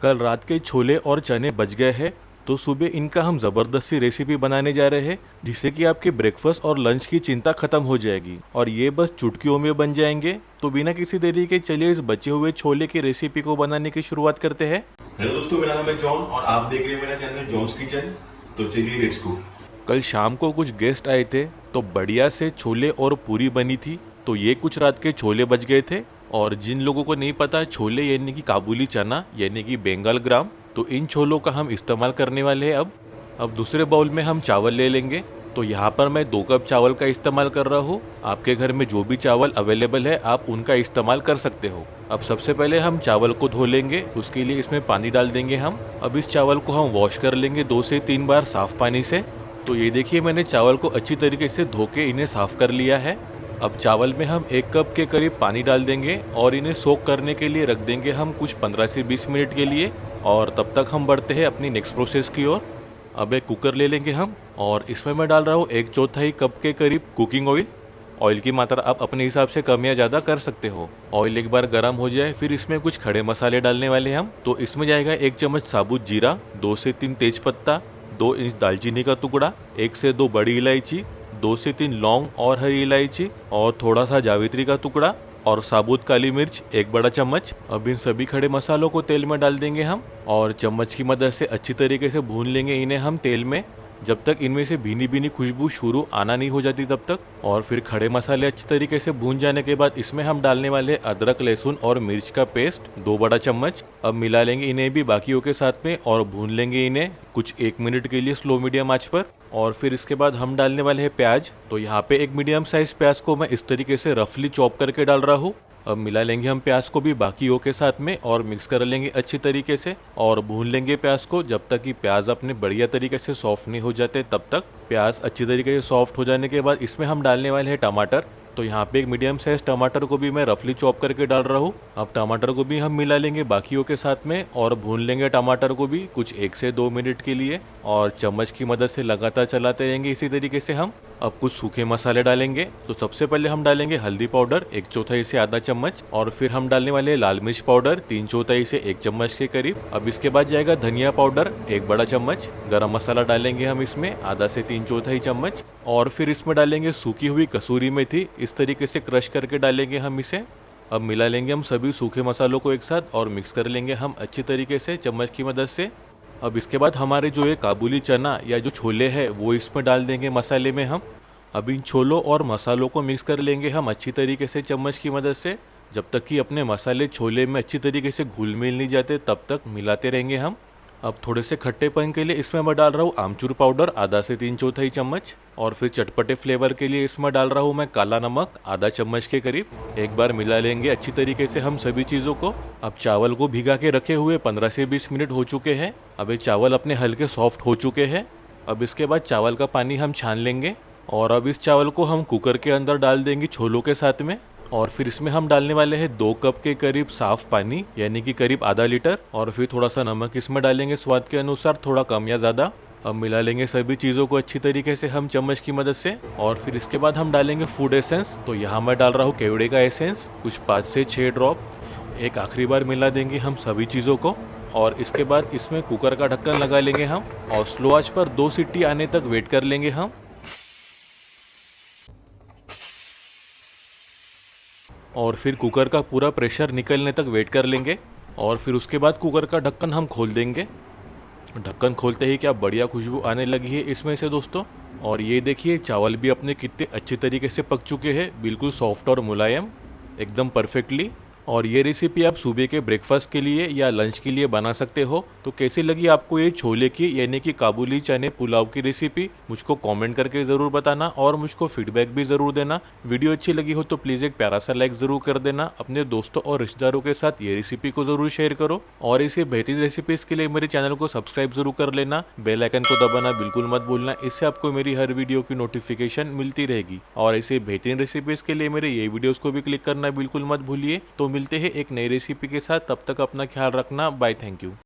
कल रात के छोले और चने बच गए हैं, तो सुबह इनका हम ज़बरदस्ती रेसिपी बनाने जा रहे हैं, जिससे कि आपके ब्रेकफास्ट और लंच की चिंता खत्म हो जाएगी और ये बस चुटकियों में बन जाएंगे। तो बिना किसी देरी के चलिए इस बचे हुए छोले की रेसिपी को बनाने की शुरुआत करते हैं। हेलो दोस्तों, मेरा नाम है जॉन और आप देख रहे हैं मेरा चैनल जॉन्स किचन। तो चलिए लेट्स गो। कल शाम को कुछ गेस्ट आए थे, तो बढ़िया से छोले और पूरी बनी थी। तो ये कुछ रात के छोले बच गए थे। और जिन लोगों को नहीं पता, छोले यानी कि काबुली चना यानी कि बंगाल ग्राम, तो इन छोलों का हम इस्तेमाल करने वाले हैं। अब दूसरे बाउल में हम चावल ले लेंगे। तो यहाँ पर मैं 2 कप चावल का इस्तेमाल कर रहा हूँ। आपके घर में जो भी चावल अवेलेबल है आप उनका इस्तेमाल कर सकते हो। अब सबसे पहले हम चावल को धो लेंगे, उसके लिए इसमें पानी डाल देंगे हम। अब इस चावल को हम वॉश कर लेंगे 2 से 3 बार साफ पानी से। तो ये देखिए, मैंने चावल को अच्छी तरीके से धो के इन्हें साफ कर लिया है। अब चावल में हम 1 कप के करीब पानी डाल देंगे और इन्हें सोक करने के लिए रख देंगे हम कुछ 15 से 20 मिनट के लिए। और तब तक हम बढ़ते हैं अपनी नेक्स्ट प्रोसेस की ओर। अब एक कुकर ले लेंगे हम और इसमें मैं डाल रहा हूँ 1/4 कप के करीब कुकिंग ऑयल। ऑयल की मात्रा आप अपने हिसाब से कम या ज़्यादा कर सकते हो। ऑयल एक बार गर्म हो जाए फिर इसमें कुछ खड़े मसाले डालने वाले हम। तो इसमें जाएगा 1 चम्मच साबुत जीरा, 2 से 3 तेज पत्ता, 2 इंच दालचीनी का टुकड़ा, 1 से 2 बड़ी इलायची, 2 से 3 लौंग और हरी इलायची और थोड़ा सा जावित्री का टुकड़ा और साबुत काली मिर्च 1 बड़ा चम्मच। अब इन सभी खड़े मसालों को तेल में डाल देंगे हम और चम्मच की मदद से अच्छी तरीके से भून लेंगे इन्हें हम तेल में, जब तक इनमें से भीनी भीनी खुशबू शुरू आना नहीं हो जाती तब तक। और फिर खड़े मसाले अच्छी तरीके से भून जाने के बाद इसमें हम डालने वाले अदरक लहसुन और मिर्च का पेस्ट 2 बड़ा चम्मच। अब मिला लेंगे इन्हें भी बाकियों के साथ में और भून लेंगे इन्हें कुछ 1 मिनट के लिए स्लो मीडियम आंच पर। और फिर इसके बाद हम डालने वाले हैं प्याज। तो यहाँ पे एक मीडियम साइज प्याज को मैं इस तरीके से रफली चॉप करके डाल रहा हूँ। अब मिला लेंगे हम प्याज को भी बाकियों के साथ में और मिक्स कर लेंगे अच्छी तरीके से और भून लेंगे प्याज को जब तक कि प्याज अपने बढ़िया तरीके से सॉफ्ट नहीं हो जाते तब तक। प्याज अच्छी तरीके से सॉफ्ट हो जाने के बाद इसमें हम डालने वाले हैं टमाटर। तो यहाँ पे एक मीडियम साइज टमाटर को भी मैं रफली चॉप करके डाल रहा हूँ। अब टमाटर को भी हम मिला लेंगे बाकियों के साथ में और भून लेंगे टमाटर को भी कुछ 1 से 2 मिनट के लिए और चम्मच की मदद से लगातार चलाते रहेंगे इसी तरीके से हम। अब कुछ सूखे मसाले डालेंगे। तो सबसे पहले हम डालेंगे हल्दी पाउडर 1/4 से आधा चम्मच और फिर हम डालने वाले लाल मिर्च पाउडर 3/4 से 1 चम्मच के करीब। अब इसके बाद जाएगा धनिया पाउडर 1 बड़ा चम्मच। गरम मसाला डालेंगे हम इसमें आधा से 3/4 चम्मच और फिर इसमें डालेंगे सूखी हुई कसूरी मेथी, इस तरीके से क्रश करके डालेंगे हम इसे। अब मिला लेंगे हम सभी सूखे मसालों को एक साथ और मिक्स कर लेंगे हम अच्छी तरीके से चम्मच की मदद से। अब इसके बाद हमारे जो ये काबुली चना या जो छोले हैं वो इसमें डाल देंगे मसाले में हम। अब इन छोलों और मसालों को मिक्स कर लेंगे हम अच्छी तरीके से चम्मच की मदद से, जब तक कि अपने मसाले छोले में अच्छी तरीके से घुल मिल नहीं जाते तब तक मिलाते रहेंगे हम। अब थोड़े से खट्टेपन के लिए इसमें मैं डाल रहा हूँ आमचूर पाउडर आधा से 3/4 चम्मच और फिर चटपटे फ्लेवर के लिए इसमें डाल रहा हूँ मैं काला नमक आधा चम्मच के करीब। एक बार मिला लेंगे अच्छी तरीके से हम सभी चीज़ों को। अब चावल को भिगा के रखे हुए 15 से 20 मिनट हो चुके हैं। अब ये चावल अपने हल्के सॉफ्ट हो चुके हैं। अब इसके बाद चावल का पानी हम छान लेंगे और अब इस चावल को हम कुकर के अंदर डाल देंगे छोलों के साथ में और फिर इसमें हम डालने वाले हैं 2 कप के करीब साफ पानी यानी कि करीब आधा लीटर और फिर थोड़ा सा नमक इसमें डालेंगे स्वाद के अनुसार, थोड़ा कम या ज़्यादा। अब मिला लेंगे सभी चीज़ों को अच्छी तरीके से हम चम्मच की मदद से और फिर इसके बाद हम डालेंगे फूड एसेंस। तो यहाँ मैं डाल रहा हूँ केवड़े का एसेंस कुछ 5 से 6 ड्रॉप। एक आखिरी बार मिला देंगे हम सभी चीज़ों को और इसके बाद इसमें कुकर का ढक्कन लगा लेंगे हम और स्लो आंच पर 2 सीटी आने तक वेट कर लेंगे हम। और फिर कुकर का पूरा प्रेशर निकलने तक वेट कर लेंगे और फिर उसके बाद कुकर का ढक्कन हम खोल देंगे। ढक्कन खोलते ही क्या बढ़िया खुशबू आने लगी है इसमें से दोस्तों। और ये देखिए चावल भी अपने कितने अच्छे तरीके से पक चुके हैं, बिल्कुल सॉफ्ट और मुलायम, एकदम परफेक्टली। और ये रेसिपी आप सुबह के ब्रेकफास्ट के लिए या लंच के लिए बना सकते हो। तो कैसी लगी आपको ये छोले की यानी कि काबुली चने पुलाव की रेसिपी, मुझको कमेंट करके ज़रूर बताना और मुझको फीडबैक भी ज़रूर देना। वीडियो अच्छी लगी हो तो प्लीज़ एक प्यारा सा लाइक ज़रूर कर देना। अपने दोस्तों और रिश्तेदारों के साथ ये रेसिपी को ज़रूर शेयर करो और इसे बेहतरीन रेसिपीज़ के लिए मेरे चैनल को सब्सक्राइब ज़रूर कर लेना। बेल आइकन को दबाना बिल्कुल मत भूलना, इससे आपको मेरी हर वीडियो की नोटिफिकेशन मिलती रहेगी। और ऐसे बेहतरीन रेसिपीज़ के लिए मेरे ये वीडियोज़ को भी क्लिक करना बिल्कुल मत भूलिए। तो मिलते हैं एक नई रेसिपी के साथ, तब तक अपना ख्याल रखना। Bye, thank you.